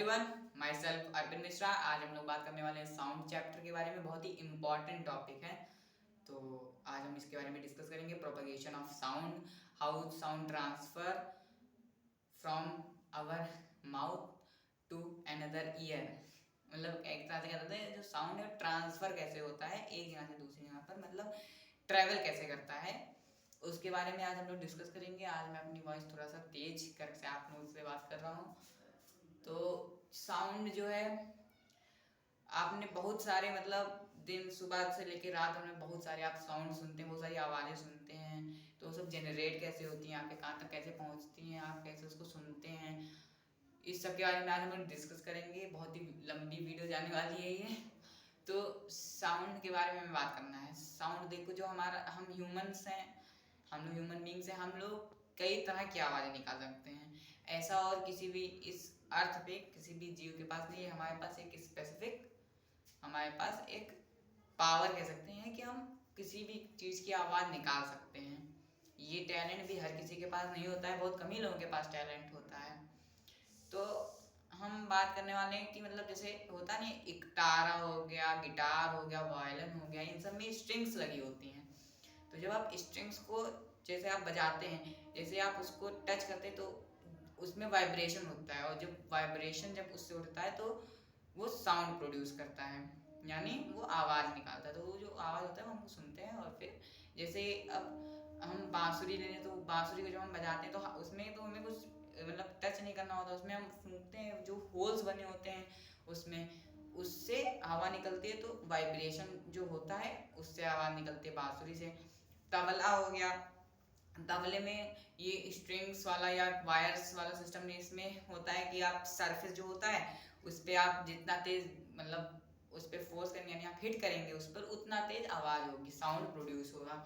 Everyone, myself Arvind Mishra. आज हम लोग बात करने वाले हैं साउंड चैप्टर के बारे में। बहुत ही इम्पॉर्टेंट टॉपिक है, तो आज हम इसके बारे में डिस्कस करेंगे। Propagation of sound, how sound transfer from our mouth to another ear. मतलब एक तरह से कहते हैं जो साउंड है ट्रांसफर कैसे होता है एक जगह से दूसरी जगह पर, मतलब ट्रैवल कैसे करता है, उसके बारे में आज हम लोग डिस्कस करेंगे। आज मैं अपनी वॉइस थोड़ा सा तेज करके आप लोगों से बात कर रहा हूँ। तो साउंड जो है, आपने बहुत सारे मतलब दिन सुबह से लेकर रात में बहुत सारे आप साउंड सुनते हैं, बहुत सारी आवाज़ें सुनते हैं। तो वो सब जनरेट कैसे होती हैं, आपके कान तक कैसे पहुंचती हैं, आप कैसे उसको सुनते हैं, इस सब के बारे में आज हम लोग डिस्कस करेंगे। बहुत ही लंबी वीडियो जाने वाली है ये। तो साउंड के बारे में हमें बात करना है। साउंड देखो, जो हमारा हम ह्यूमंस हैं, हम लोग ह्यूमन बींग्स हैं, हम लोग कई तरह की आवाज़ें निकाल सकते हैं। ऐसा और किसी भी इस अर्थ पे किसी भी जीव के पास नहीं है। हमारे पास एक स्पेसिफिक, हमारे पास एक पावर कह सकते हैं कि हम किसी भी चीज़ की आवाज़ निकाल सकते हैं। ये टैलेंट भी हर किसी के पास नहीं होता है, बहुत कम ही लोगों के पास टैलेंट होता है। तो हम बात करने वाले हैं कि मतलब जैसे होता नहीं, एक तारा हो गया, गिटार हो गया, वायलिन हो गया, इन सब में स्ट्रिंग्स लगी होती हैं। तो जब आप स्ट्रिंग्स को जैसे आप बजाते हैं, जैसे आप उसको टच करते हैं तो उसमें वाइब्रेशन होता है, और जब वाइब्रेशन जब उससे उठता है तो वो साउंड प्रोड्यूस करता है, यानी वो आवाज़ निकालता है। तो वो जो आवाज़ होता है वो हम सुनते हैं। और फिर जैसे अब हम बांसुरी ले लें, तो बांसुरी को जब हम बजाते हैं तो उसमें तो हमें कुछ मतलब टच नहीं करना होता, उसमें हम फूंकते हैं, जो होल्स बने होते हैं उसमें, उससे हवा निकलती है, तो वाइब्रेशन जो होता है उससे आवाज़ निकलती है बांसुरी से। तबला हो गया, तबले में ये स्ट्रिंग्स वाला या वायर्स वाला सिस्टम नहीं, इसमें होता है कि आप सरफेस जो होता है उस पर आप जितना तेज मतलब उस पर फोर्स करेंगे, यानी आप हिट करेंगे उस पर, उतना तेज आवाज़ होगी, साउंड प्रोड्यूस होगा।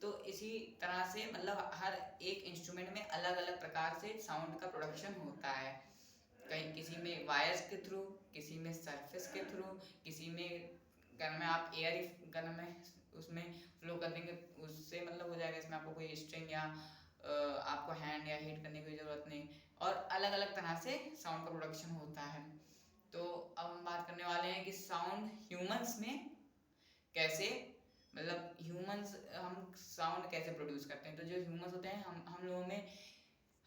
तो इसी तरह से मतलब हर एक इंस्ट्रूमेंट में अलग अलग प्रकार से साउंड का प्रोडक्शन होता है। कहीं किसी में वायर्स के थ्रू, किसी में सरफेस के थ्रू, किसी में गन में आप एयर गन में उसमें फ्लो कर देंगे, उससे मतलब हो जाएगा। इसमें आपको कोई स्ट्रिंग या आपको हैंड या हिट करने की ज़रूरत नहीं। और अलग अलग तरह से साउंड का प्रोडक्शन होता है। तो अब हम बात करने वाले हैं कि साउंड ह्यूमंस में कैसे, मतलब ह्यूमंस हम साउंड कैसे प्रोड्यूस करते हैं। तो जो ह्यूमंस होते हैं, हम लोगों में,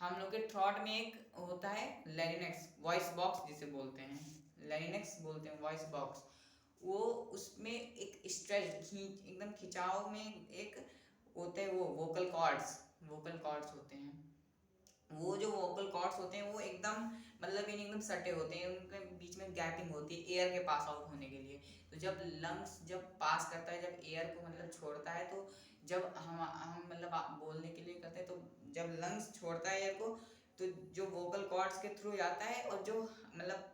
हम लोग के थ्रॉट में एक होता है लैरिंक्स, वॉइस बॉक्स जिसे बोलते हैं, लैरिंक्स बोलते हैं वॉइस बॉक्स। वो उसमें एक स्ट्रेच एकदम खिंचाव में एक होते हैं वो वोकल कॉर्ड्स, वोकल कॉर्ड्स होते हैं। वो जो वोकल कॉर्ड्स होते हैं वो एकदम मतलब इन एकदम सटे होते हैं, उनके बीच में गैपिंग होती है एयर के पास आउट होने के लिए। तो जब लंग्स जब पास करता है, जब एयर को मतलब छोड़ता है, तो जब हम मतलब बोलने के लिए करते हैं, तो जब लंग्स छोड़ता है एयर को, तो जो वोकल कॉर्ड्स के थ्रू जाता है, और जो मतलब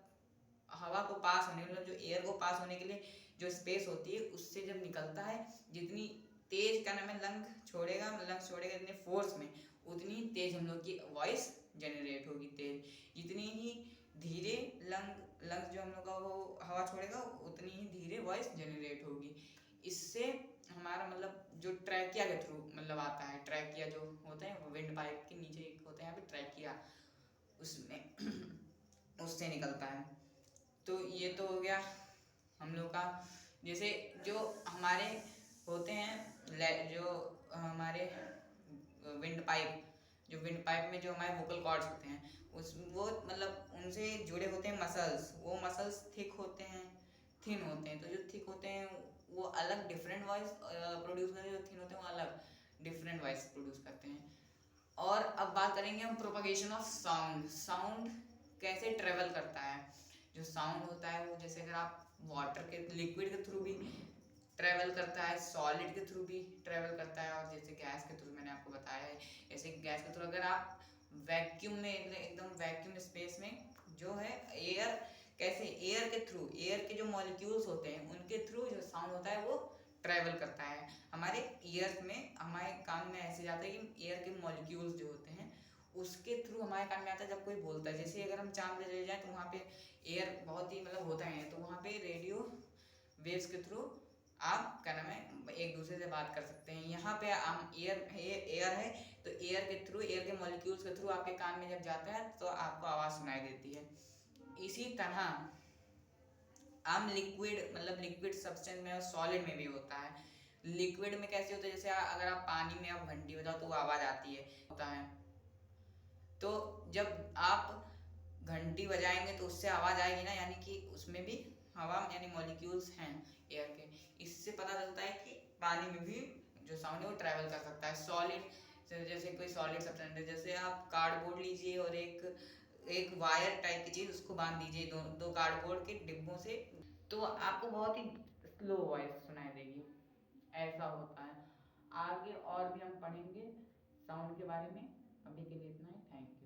हवा को पास होने, मतलब जो एयर को पास होने के लिए जो स्पेस होती है उससे जब निकलता है, जितनी तेज क्या नाम है लंग्स छोड़ेगा इतने फोर्स में, उतनी तेज हम लोग की वॉइस जनरेट होगी तेज। जितनी ही धीरे लंग्स जो हम लोग का वो हवा छोड़ेगा, उतनी ही धीरे वॉइस जनरेट होगी। इससे हमारा मतलब जो ट्रैकिया के थ्रू मतलब आता है, ट्रैकिया जो होते हैं विंड पाइप के नीचे एक होते हैं यहाँ पे ट्रैकिया, उसमें उससे निकलता है। तो ये तो हो गया हम लोग का। जैसे जो हमारे होते हैं, जो हमारे विंड पाइप में जो हमारे वोकल कॉर्ड्स होते हैं, उस वो मतलब उनसे जुड़े होते हैं मसल्स। वो मसल्स थिक होते हैं, थिन होते हैं। तो जो थिक होते हैं वो अलग डिफरेंट वॉइस प्रोड्यूस करते हैं, जो थिन होते हैं वो अलग डिफरेंट वॉइस प्रोड्यूस करते हैं। और अब बात करेंगे हम प्रोपगेशन ऑफ साउंड। साउंड कैसे ट्रेवल करता है। जो साउंड होता है वो जैसे अगर आप वाटर के लिक्विड के थ्रू भी ट्रेवल करता है, सॉलिड के थ्रू भी ट्रेवल करता है, और जैसे गैस के थ्रू मैंने आपको बताया है, जैसे गैस के थ्रू अगर आप वैक्यूम में एकदम वैक्यूम स्पेस में जो है एयर, कैसे एयर के थ्रू, एयर के जो मॉलिक्यूल्स होते हैं उनके थ्रू जो साउंड होता है वो ट्रेवल करता है। हमारे ईयर्स में, हमारे कान में ऐसे जाता है कि एयर के मॉलिक्यूल्स जो होते हैं उसके थ्रू हमारे कान में आता है जब कोई बोलता है। जैसे अगर हम चांद पे चले जाएं तो वहाँ पे एयर बहुत ही मतलब होता है, तो वहाँ पे रेडियो वेव्स के थ्रू आप क्या नाम है एक दूसरे से बात कर सकते हैं। यहाँ पे हम एयर है, तो एयर के थ्रू, एयर के मॉलिक्यूल्स के थ्रू आपके कान में जब जाता है तो आपको आवाज़ सुनाई देती है। इसी तरह हम लिक्विड मतलब लिक्विड सब्सटेंस में और सॉलिड में भी होता है। लिक्विड में कैसे होता है, जैसे अगर आप पानी में आप घंटी बजाओ तो वो आवाज़ आती है होता है। तो जब आप घंटी बजाएंगे तो उससे आवाज़ आएगी ना, यानी कि उसमें भी हवा यानी मॉलिक्यूल्स हैं एयर के। इससे पता चलता है कि पानी में भी जो साउंड है वो ट्रैवल कर सकता है। सॉलिड जैसे कोई सॉलिड सब्सटेंस है, जैसे आप कार्डबोर्ड लीजिए और एक वायर टाइप की चीज़ उसको बांध दीजिए दो कार्डबोर्ड के डिब्बों से, तो आपको बहुत ही स्लो वॉइस सुनाई देगी। ऐसा होता है। आगे और भी हम पढ़ेंगे साउंड के बारे में। अभी के लिए इतना ही। Thank you.